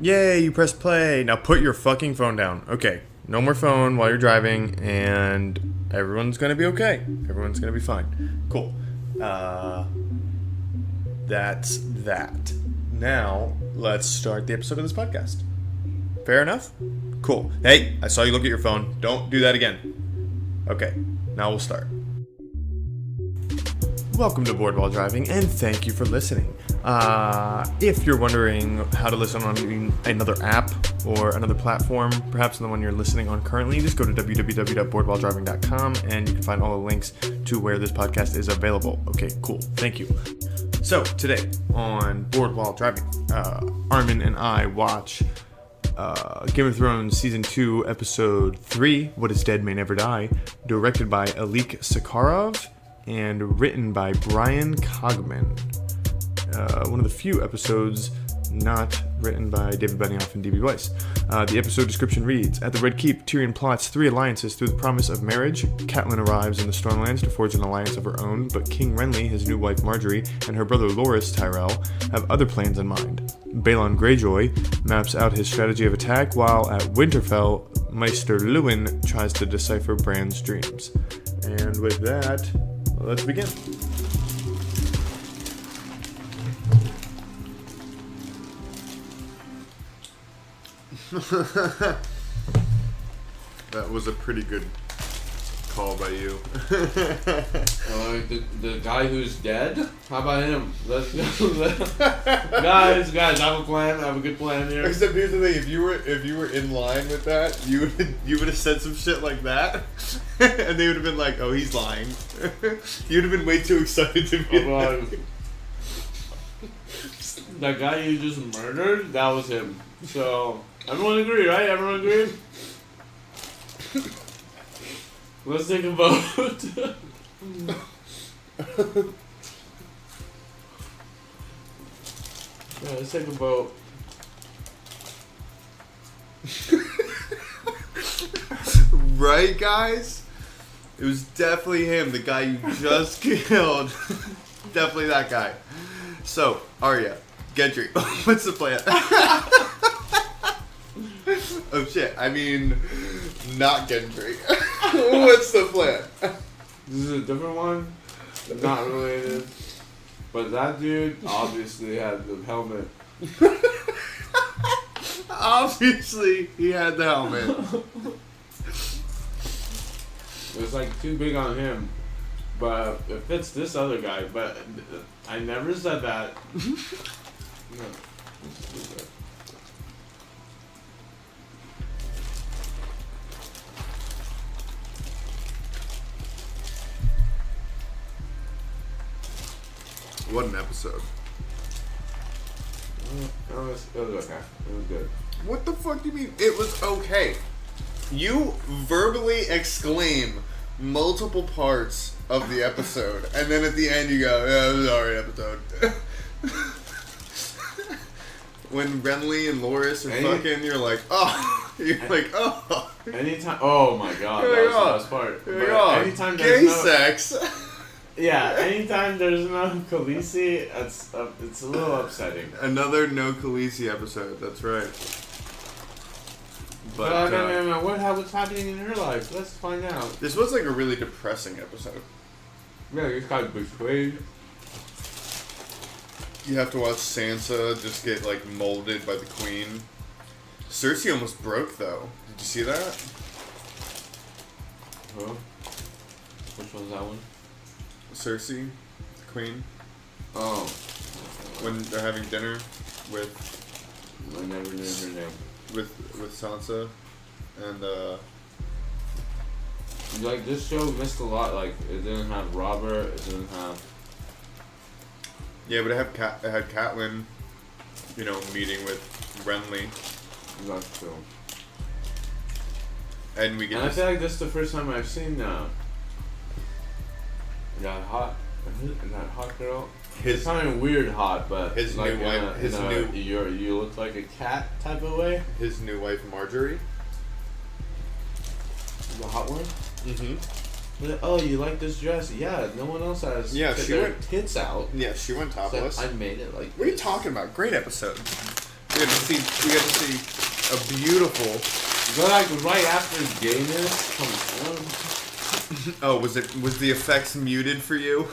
Yay, you press play. Now put your fucking phone down. Okay, no more phone while you're driving, and everyone's gonna be okay. Everyone's gonna be fine. Cool. That's that. Now, let's start the episode of this podcast. Fair enough? Cool. Hey, I saw you look at your phone. Don't do that again. Okay, now we'll start. Welcome to Board While Driving, and thank you for listening. If you're wondering how to listen on another app or another platform, perhaps the one you're listening on currently, just go to www.boardwhiledriving.com and you can find all the links to where this podcast is available. Okay, cool. Thank you. So, today on Board While Driving, Armen and I watch Game of Thrones Season 2, Episode 3, What is Dead May Never Die, directed by Alik Sakharov and written by Brian Cogman. One of the few episodes not written by David Benioff and D.B. Weiss. The episode description reads, At the Red Keep, Tyrion plots 3 alliances through the promise of marriage. Catelyn arrives in the Stormlands to forge an alliance of her own, but King Renly, his new wife Marjorie, and her brother Loras Tyrell have other plans in mind. Balon Greyjoy maps out his strategy of attack, while at Winterfell, Maester Luwin tries to decipher Bran's dreams. And with that, let's begin. That was a pretty good call by you. The guy who's dead? How about him? Let's go. guys, I have a plan. I have a good plan here. Except here's the thing: if you were in line with that, you would have said some shit like that, and they would have been like, "Oh, he's lying." You'd have been way too excited to be. That guy you just murdered, that was him. So everyone agree, right? Everyone agree? Let's take a vote. Yeah, let's take a vote. Right, guys? It was definitely him, the guy you just killed. Definitely that guy. So, Arya, Gendry, what's the plan? Oh shit, I mean, not Gendry. What's the plan? This is a different one, not related. But that dude obviously had the helmet. Obviously, he had the helmet. It was like too big on him. But it fits this other guy. But I never said that. No. What an episode. It was okay. It was good. What the fuck do you mean, it was okay? You verbally exclaim multiple parts of the episode, and then at the end you go, yeah, it was an alright episode. When Renly and Loras are fucking, you're like, oh. You're like, oh. Anytime. Oh my god, that was the best part. Anytime gay sex. Yeah, anytime there's no Khaleesi, it's a little upsetting. Another no Khaleesi episode, that's right. But what's happening in her life? Let's find out. This was like a really depressing episode. Yeah, this guy betrayed. You have to watch Sansa just get like molded by the queen. Cersei almost broke though. Did you see that? Who? Which one's that one? Cersei, the queen. Oh. When they're having dinner with... I never knew her name. With Sansa. And, like, this show missed a lot. Like, it didn't have Robert, it didn't have... Yeah, but it had Catelyn, meeting with Renly. That's true. And we get I feel like this is the first time I've seen, that hot girl. It's kind of weird hot, but his like new wife. You look like a cat type of way. His new wife Marjorie. The hot one. Mm-hmm. Oh, you like this dress? Yeah, no one else has. Yeah, she went tits out. Yeah, she went topless. So I made it like. What are you talking about? Great episode. We got to see a beautiful. But like right after gayness comes on. Oh, was the effects muted for you?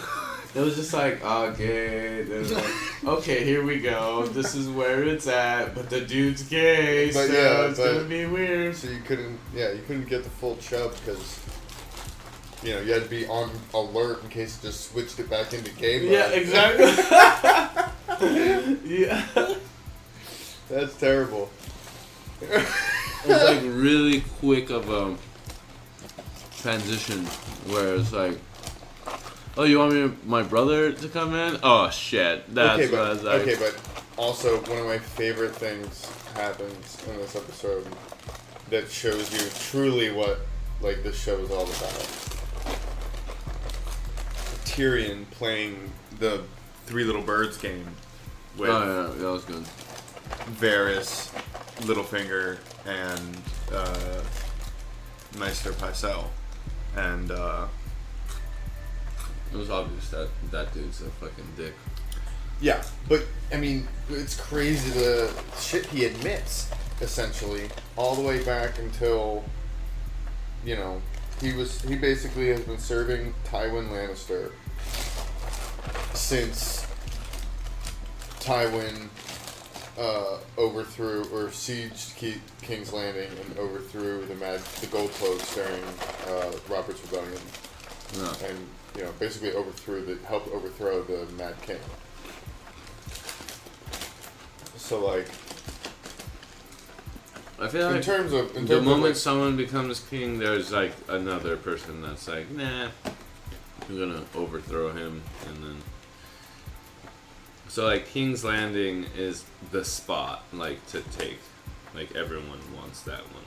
It was just like, oh, gay. Then like, okay, here we go. This is where it's at. But the dude's gay, But so yeah, it's but- gonna be weird. So you couldn't get the full chub because, you know, you had to be on alert in case it just switched it back into gay mode. Yeah, exactly. Yeah. That's terrible. It was like really quick of a transition where it's like, oh, you want my brother to come in? Oh shit, that's okay, what I was like. okay, but also one of my favorite things happens in this episode that shows you truly what like this show is all about. Tyrion playing the Three Little Birds game with Oh yeah, that was good. Varys, Littlefinger, and Maester Pycelle, and It was obvious that that dude's a fucking dick. Yeah, but I mean, it's crazy the shit he admits essentially all the way back until, you know, he basically has been serving Tywin Lannister since Tywin overthrew or sieged King's Landing and overthrew the Gold Cloaks during Robert's Rebellion, Yeah. and you know basically helped overthrow the Mad King. So like, I feel in like terms of the moment like, someone becomes king, there's like another person that's like, nah, I'm gonna overthrow him, and then. So like King's Landing is the spot like to take, like everyone wants that one,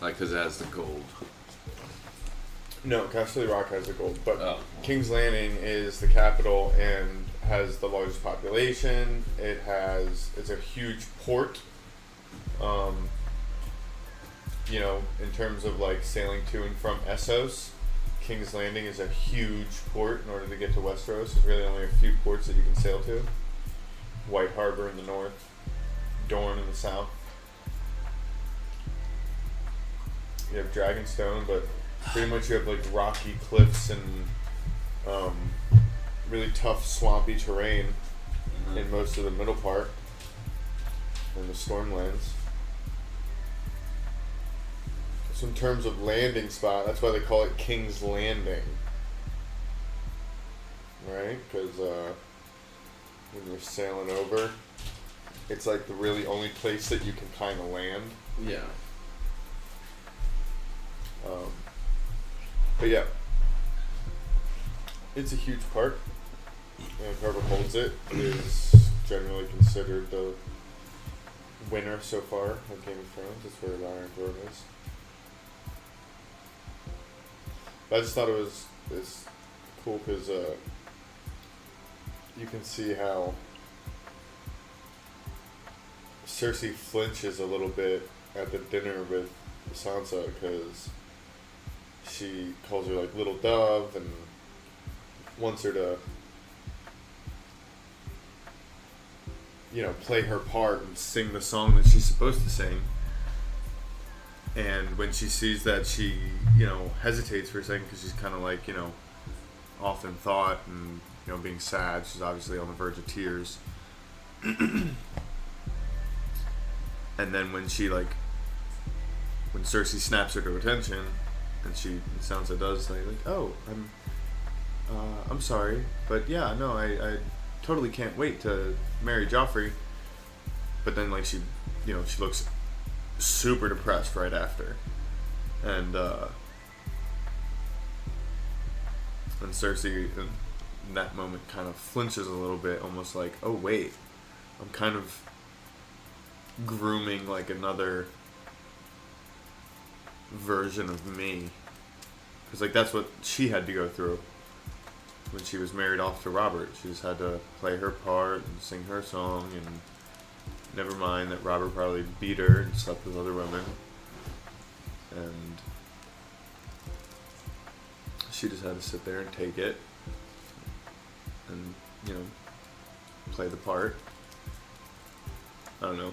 like because it has the gold. no, Casterly Rock has the gold, but Oh. King's Landing is the capital and has the largest population. It's a huge port. You know, in terms of like sailing to and from Essos, King's Landing is a huge port. In order to get to Westeros, there's really only a few ports that you can sail to. White Harbor in the north, Dorne in the south. You have Dragonstone, but pretty much you have like rocky cliffs and really tough swampy terrain in most of the middle part and the Stormlands. So in terms of landing spot, that's why they call it King's Landing, right? Because when you're sailing over, it's like the really only place that you can kind of land. Yeah. But yeah, it's a huge part, and whoever holds it is generally considered the winner so far of Game of Thrones. That's where the Iron Throne is. But I just thought it's cool because you can see how Cersei flinches a little bit at the dinner with Sansa because she calls her like Little Dove and wants her to, you know, play her part and sing the song that she's supposed to sing. And when she sees that, she, you know, hesitates for a second because she's kind of like, you know, off in thought and, you know, being sad. She's obviously on the verge of tears. And then when Cersei snaps her to attention, and Sansa does like, oh, I'm sorry, but yeah, no, I totally can't wait to marry Joffrey. But then like she looks super depressed right after, and Cersei in that moment kind of flinches a little bit, almost like, oh wait, I'm kind of grooming like another version of me, because like that's what she had to go through when she was married off to Robert. She just had to play her part and sing her song, and never mind that Robert probably beat her and slept with other women, and she just had to sit there and take it and, you know, play the part. I don't know.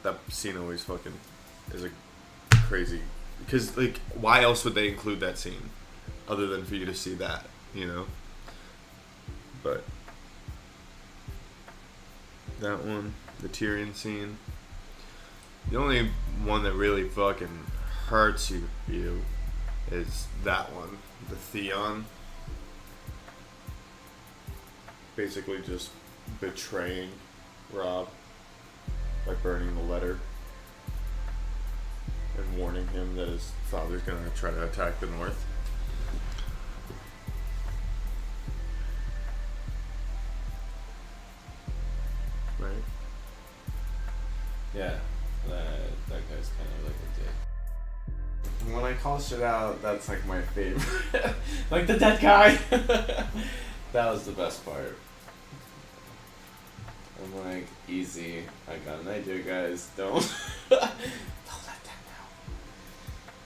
That scene always fucking is a crazy. Because, like, why else would they include that scene? Other than for you to see that, you know? But that one, the Tyrion scene. The only one that really fucking hurts you is that one. The Theon. Basically just betraying Rob by burning the letter and warning him that his father's gonna try to attack the North. Right? Yeah, that guy's kind of like a dick. When I call shit out, that's like my favorite. Like the dead guy. That was the best part. I'm like, easy. I got an idea, guys. Don't let them know.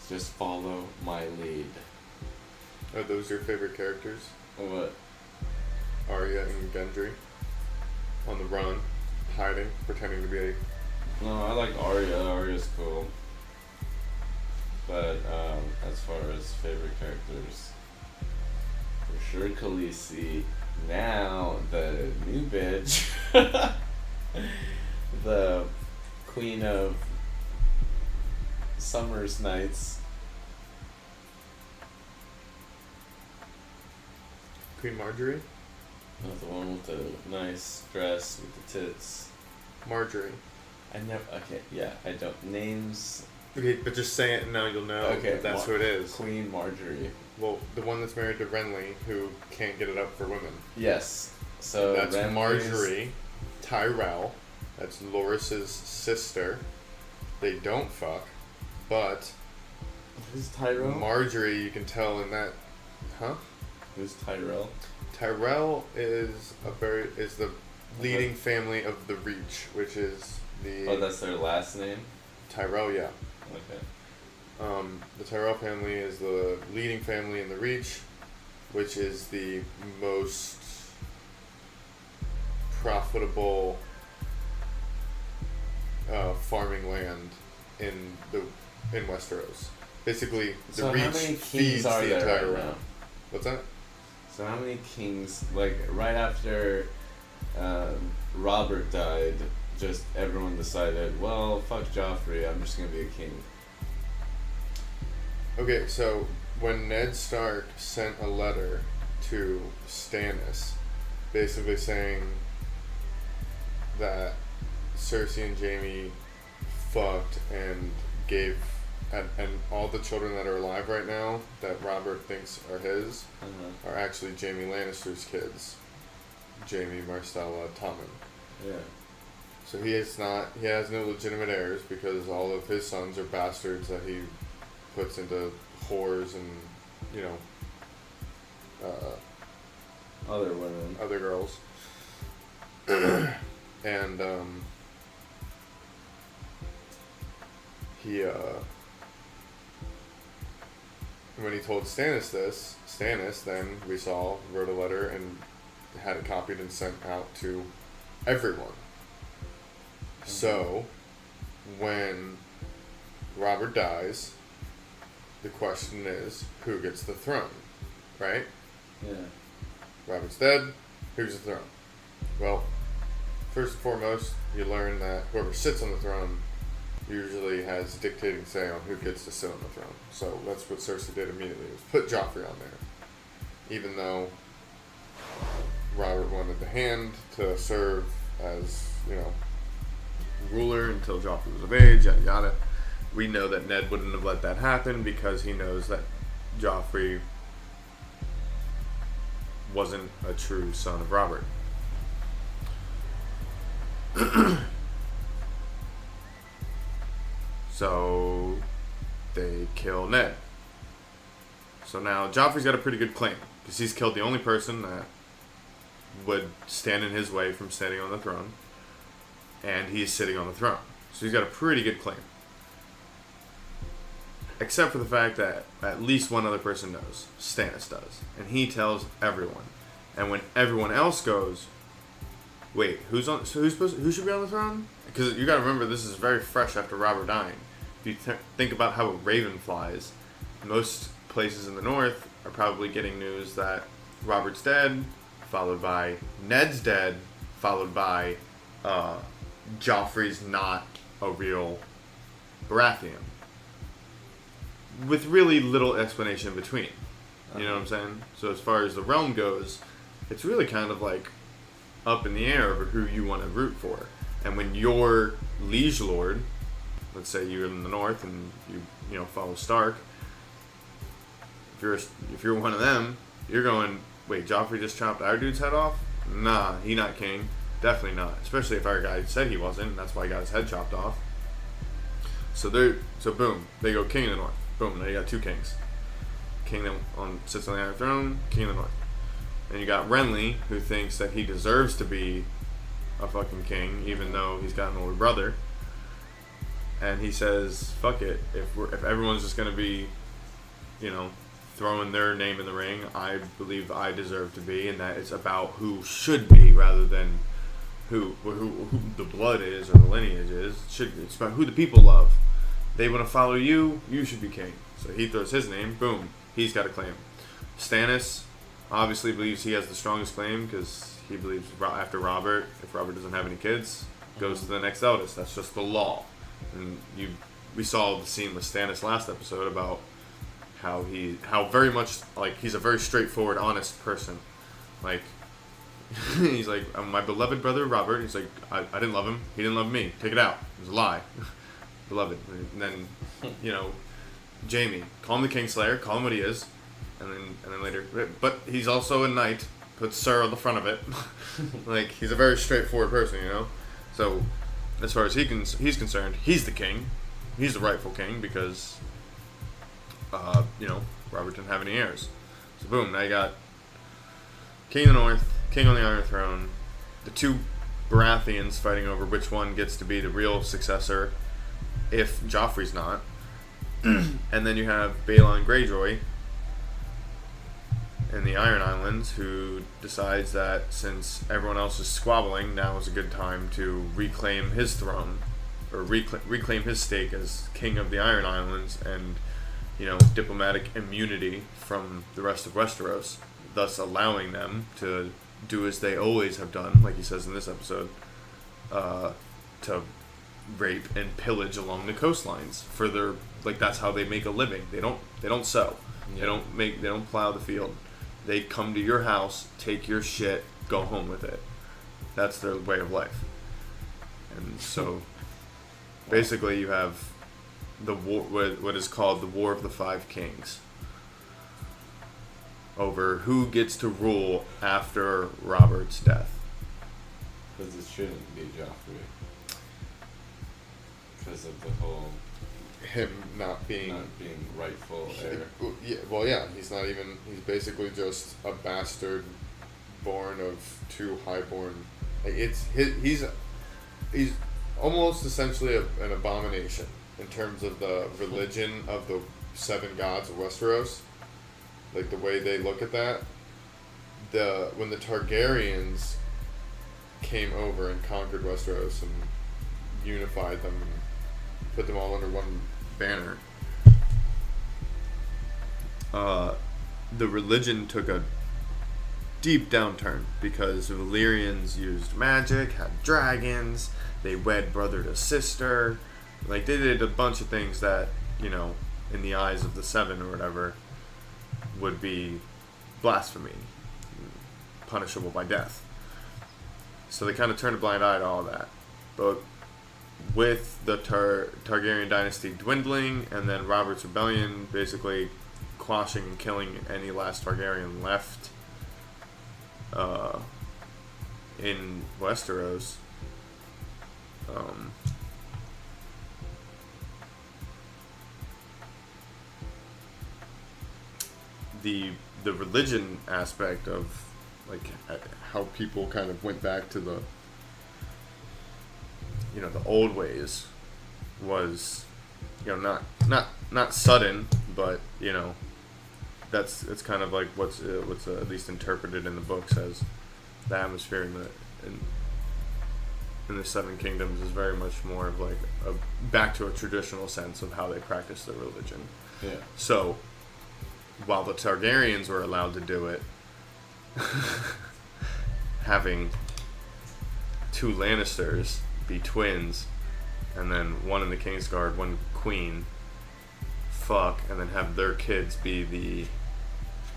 Just follow my lead. Are those your favorite characters? What? Arya and Gendry on the run, hiding, pretending to be a... No, I like Arya. Arya's cool. But as far as favorite characters, for sure Khaleesi. Now the new bitch, the queen of summer's nights. Queen Marjorie? Not the one with the nice dress with the tits. Marjorie. I never. Okay, yeah, I don't. Names. Okay, but just say it and now you'll know that that's who it is. Queen Marjorie. Well, the one that's married to Renly, who can't get it up for women. Yes. So That's Renly's- Marjorie. Tyrell. That's Loris's sister. They don't fuck, but Who's Tyrell? Marjorie, you can tell in that... Huh? Who's Tyrell? Tyrell is the leading family of the Reach, which is the... Oh, that's their last name? Tyrell, yeah. Okay. The Tyrell family is the leading family in the Reach, which is the most profitable farming land in Westeros. Basically, the So Reach how many feeds kings are the there entire right realm. now? What's that? So how many kings, like right after Robert died, just everyone decided, well, fuck Joffrey, I'm just gonna be a king. Okay, so when Ned Stark sent a letter to Stannis, basically saying that Cersei and Jaime fucked and gave, and all the children that are alive right now that Robert thinks are his are actually Jaime Lannister's kids. Jaime, Marcella, Tommen. Yeah. So he has no legitimate heirs because all of his sons are bastards that he puts into whores and, you know, Other women. other girls. And he when he told Stannis this, Stannis then we saw wrote a letter and had it copied and sent out to everyone. So when Robert dies, the question is, who gets the throne, right? Yeah. Robert's dead, who's the throne? Well, first and foremost, you learn that whoever sits on the throne usually has dictating say on who gets to sit on the throne. So that's what Cersei did immediately, was put Joffrey on there. Even though Robert wanted the hand to serve as, you know, ruler until Joffrey was of age, yada yada. We know that Ned wouldn't have let that happen because he knows that Joffrey wasn't a true son of Robert. So they kill Ned. So now Joffrey's got a pretty good claim because he's killed the only person that would stand in his way from standing on the throne, and he's sitting on the throne. So he's got a pretty good claim. Except for the fact that at least one other person knows. Stannis does. And he tells everyone. And when everyone else goes, wait, who's on? So who should be on the throne? Because you got to remember, this is very fresh after Robert dying. If you think about how a raven flies, most places in the north are probably getting news that Robert's dead, followed by Ned's dead, followed by Joffrey's not a real Baratheon, with really little explanation in between. You know what I'm saying? So as far as the realm goes, it's really kind of like up in the air over who you want to root for. And when your liege lord, let's say you're in the north and you know follow Stark, if you're one of them, you're going, wait, Joffrey just chopped our dude's head off? Nah, he not king. Definitely not. Especially if our guy said he wasn't, and that's why he got his head chopped off. So boom, they go king of the north. Boom, now you got two kings. King that sits on the Iron Throne, king of the north. And you got Renly, who thinks that he deserves to be a fucking king, even though he's got an older brother. And he says, fuck it, if everyone's just gonna be, you know, throwing their name in the ring, I believe I deserve to be, and that it's about who should be rather than who the blood is or the lineage is. It's about who the people love. They want to follow you, you should be king. So he throws his name, boom, he's got a claim. Stannis obviously believes he has the strongest claim because he believes after Robert, if Robert doesn't have any kids, goes to the next eldest. That's just the law. And we saw the scene with Stannis last episode about how very much like he's a very straightforward, honest person. Like he's like, my beloved brother Robert. He's like, I didn't love him. He didn't love me. Take it out. It was a lie. Beloved. And then, you know, Jaime, call him the Kingslayer. Call him what he is. And then later, but he's also a knight. Put Sir on the front of it. Like he's a very straightforward person, you know. So as far as he's concerned, he's the king. He's the rightful king because, you know, Robert didn't have any heirs. So boom, now you got King of the North, King on the Iron Throne, the two Baratheons fighting over which one gets to be the real successor if Joffrey's not. And then you have Balon Greyjoy in the Iron Islands who decides that since everyone else is squabbling, now is a good time to reclaim his throne or reclaim his stake as king of the Iron Islands and, you know, diplomatic immunity from the rest of Westeros, thus allowing them to do as they always have done, like he says in this episode, to rape and pillage along the coastlines for their, like, that's how they make a living. They don't sow. Yeah. They don't plow the field. They come to your house, take your shit, go home with it. That's their way of life. And so basically you have the war, what is called the War of the Five Kings, over who gets to rule after Robert's death. Because it shouldn't be Joffrey. Because of the whole Him not being rightful heir. Yeah, he's not even, he's basically just a bastard born of two highborn, like he's almost essentially an abomination in terms of the religion of the seven gods of Westeros. Like the way they look at that, when the Targaryens came over and conquered Westeros and unified them and put them all under one banner, the religion took a deep downturn because the Valyrians used magic, had dragons, they wed brother to sister, like they did a bunch of things that, you know, in the eyes of the seven or whatever, would be blasphemy, punishable by death. So they kind of turned a blind eye to all of that. But with the Targaryen dynasty dwindling and then Robert's rebellion basically quashing and killing any last Targaryen left in Westeros, the religion aspect of like how people kind of went back to the, you know, the old ways was, you know, not sudden, but, you know, it's kind of like what's at least interpreted in the books as the atmosphere in the Seven Kingdoms is very much more of like a back to a traditional sense of how they practice their religion. Yeah. So while the Targaryens were allowed to do it, having two Lannisters be twins, and then one in the Kingsguard, one queen, fuck, and then have their kids be the,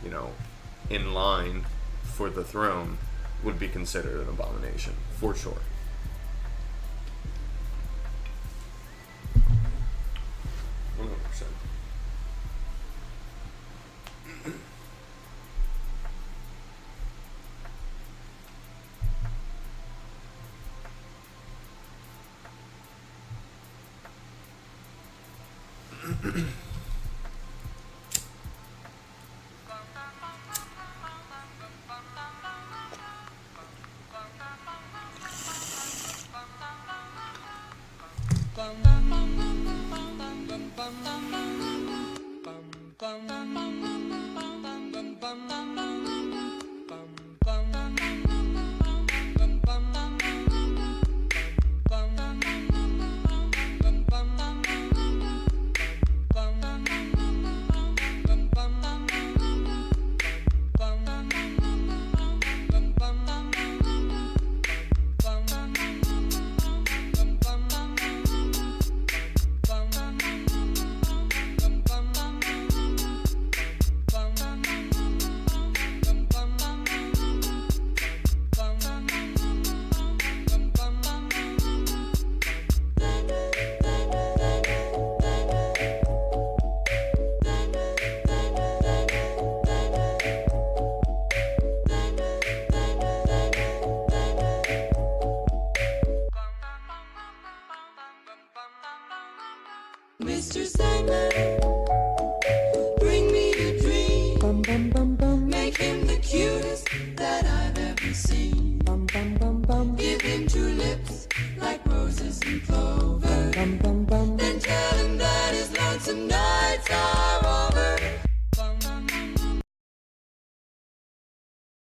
you know, in line for the throne, would be considered an abomination, for sure. Mr. Sandman.